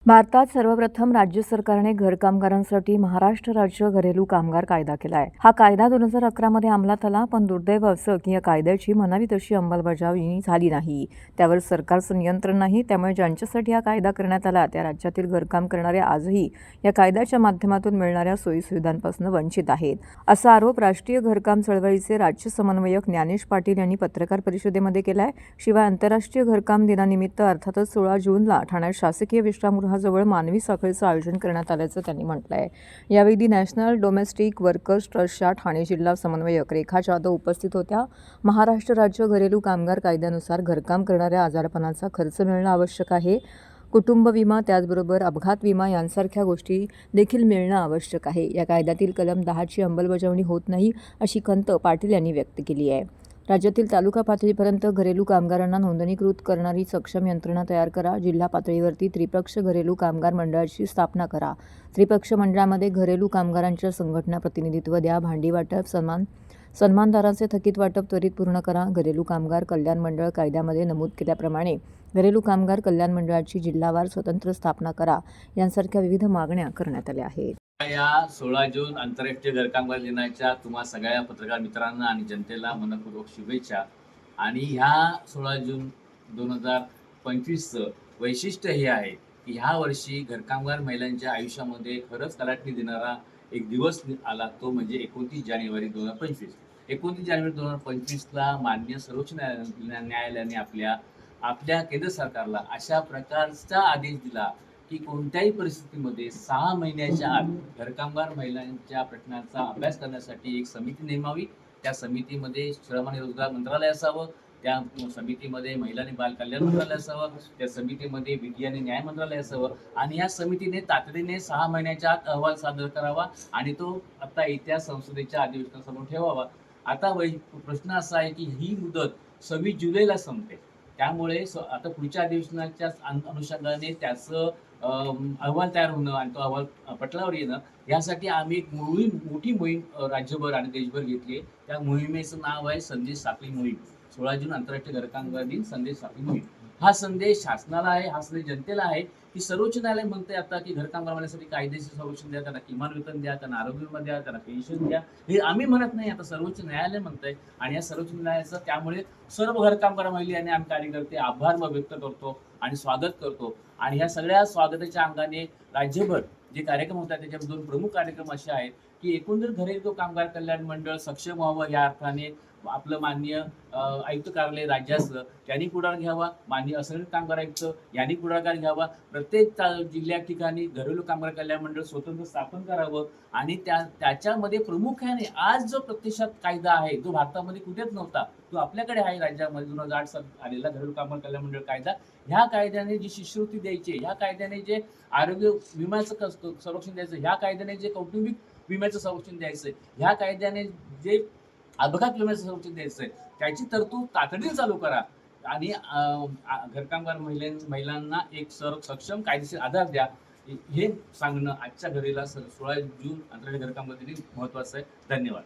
भारतात सर्वप्रथम राज्य सरकारने घरकामगारांसाठी महाराष्ट्र राज्य घरेलू कामगार कायदा केला आहे. हा कायदा 2011 मध्ये अंमलात आला, पण दुर्दैव असं की या कायद्याची म्हणावी तशी अंमलबजावणी झाली नाही. त्यावर सरकारचं नियंत्रण नाही. त्यामुळे ज्यांच्यासाठी हा कायदा करण्यात आला त्या राज्यातील घरकाम करणारे आजही या कायद्याच्या माध्यमातून मिळणाऱ्या सोयीसुविधांपासून वंचित आहेत. असा आरोप राष्ट्रीय घरकाम चळवळीचे राज्य समन्वयक ज्ञानेश पाटील यांनी पत्रकार परिषदेमध्ये केलाय. शिवाय आंतरराष्ट्रीय घरकाम दिनानिमित्त अर्थातच 16 जूनला ठाण्यात शासकीय विश्रामगृह जवळ मानवी साखळीचं आयोजन करण्यात आल्याचं त्यांनी म्हटलंय. यावेळी नॅशनल डोमेस्टिक वर्कर्स ट्रस्टच्या ठाणे जिल्हा समन्वयक रेखा जाधव उपस्थित होत्या. महाराष्ट्र राज्य घरेलू कामगार कायद्यानुसार घरकाम करणाऱ्या आजारपणाचा खर्च मिळणं आवश्यक आहे. कुटुंब विमा त्याचबरोबर अपघात विमा यांसारख्या गोष्टी देखील मिळणं आवश्यक आहे. या कायद्यातील कलम 10ची अंमलबजावणी होत नाही अशी खंत पाटील यांनी व्यक्त केली आहे. राज्यातील तालुका पातळीपर्यंत घरेलू कामगारांना नोंदणीकृत करणारी सक्षम यंत्रणा तयार करा. जिल्हा पातळीवरती त्रिपक्ष घरेलू कामगार मंडळाची स्थापना करा. त्रिपक्ष मंडळामध्ये घरेलू कामगारांच्या संघटना प्रतिनिधित्व द्या. भांडी वाटप, सन्मानदारांचे थकीत वाटप त्वरित पूर्ण करा. घरेलू कामगार कल्याण मंडळ कायद्यामध्ये नमूद केल्याप्रमाणे घरेलू कामगार कल्याण मंडळाची जिल्हावार स्वतंत्र स्थापना करा. यांसारख्या विविध मागण्या करण्यात आल्या आहेत. या 16 जून आंतरराष्ट्रीय घरकामगार दिनाच्या तुम्हा सगळ्या पत्रकार मित्रांना आणि जनतेला मनपूर्वक शुभेच्छा. आणि ह्या 16 जून 2025चं वैशिष्ट्य हे आहे की ह्या वर्षी घरकामगार महिलांच्या आयुष्यामध्ये खरंच कलाटणी देणारा एक दिवस आला, तो म्हणजे 29 जानेवारी 2025. 29 जानेवारी 2025ला माननीय सर्वोच्च न्यायालयाने आपल्या केंद्र सरकारला अशा प्रकारचा आदेश दिला की कोणत्याही परिस्थितीमध्ये 6 महिन्याच्या आत घरकामगार महिलांच्या प्रश्नांचा अभ्यास करण्यासाठी एक समिती नेमावी. त्या समितीमध्ये श्रम आणि रोजगार मंत्रालय असावं, त्या समितीमध्ये महिला आणि बाल कल्याण मंत्रालय असावं, त्या समितीमध्ये विधी आणि न्याय मंत्रालय असावं आणि या समितीने तातडीने 6 महिन्याच्या आत अहवाल सादर करावा आणि तो आता येत्या संसदेच्या अधिवेशनासमोर ठेवावा. आता प्रश्न असा आहे की ही मुदत 26 जुलैला संपते. त्यामुळे आता पुढच्या अधिवेशनाच्या अनुषंगाने त्याचं अहवाल तयार होणं आणि तो अहवाल पटलावर येणं यासाठी आम्ही एक मोठी मोहीम राज्यभर आणि देशभर घेतली आहे. त्या मोहिमेचं नाव आहे संदेश साखळी मोहीम. 16 जून आंतरराष्ट्रीय घरकामगार दिन संदेश साखळी मोहीम. हा संदेश शासनाला आहे, हा संदेश जनतेला आहे की सर्वोच्च न्यायालय म्हणते आता की घरकामगार महिलांसाठी कायदेशीर संरक्षण द्या, त्यांना किमान वेतन द्या, त्यांना आरोग्य विमा द्या, त्यांना पेन्शन द्या. हे आम्ही म्हणत नाही, आता सर्वोच्च न्यायालय म्हणतंय. आणि या सर्वोच्च न्यायालयाचं त्यामुळे सर्व घरकामगार महिला आणि आम्ही कार्यकर्ते आभार व्यक्त करतो आणि स्वागत करतो. आणि ह्या सगळ्या स्वागताच्या अंगाने राज्यभर जे कार्यक्रम होतात त्याच्यात 2 प्रमुख कार्यक्रम असे आहेत की एकंदर घरेलू कामगार कल्याण मंडळ सक्षम व्हावं या अर्थाने आपलं माननीय आयुक्त कार्यालय राज्याचं त्यांनी पुढाकार घ्यावा, माननीय असंघटित कामगार आयुक्त यांनी पुढाकार घ्यावा. प्रत्येक जिल्ह्या ठिकाणी घरेलू कामगार कल्याण मंडळ स्वतंत्र स्थापन करावं आणि त्याच्यामध्ये प्रामुख्याने आज जो प्रत्यक्षात कायदा आहे जो भारतामध्ये कुठेच नव्हता तो आपल्याकडे आहे राज्यामध्ये 2008 साली आलेला घरेलू कामगार कल्याण मंडळ कायदा. ह्या कायद्याने जी शिष्यवृत्ती द्यायची, ह्या कायद्याने जे आरोग्य विम्याचं संरक्षण द्यायचं, ह्या कायद्याने जे कौटुंबिक विम्याचं संरक्षण द्यायचं, ह्या कायद्याने जे अपघात विम्याचं संरक्षण द्यायचंय त्याची तरतूद तातडीने चालू करा आणि घरकामगार महिलांना एक सक्षम कायदेशीर आधार द्या. हे सांगणं आजच्या घडीला 16 जून आंतरराष्ट्रीय घरकामगार दिन महत्वाचं आहे. धन्यवाद.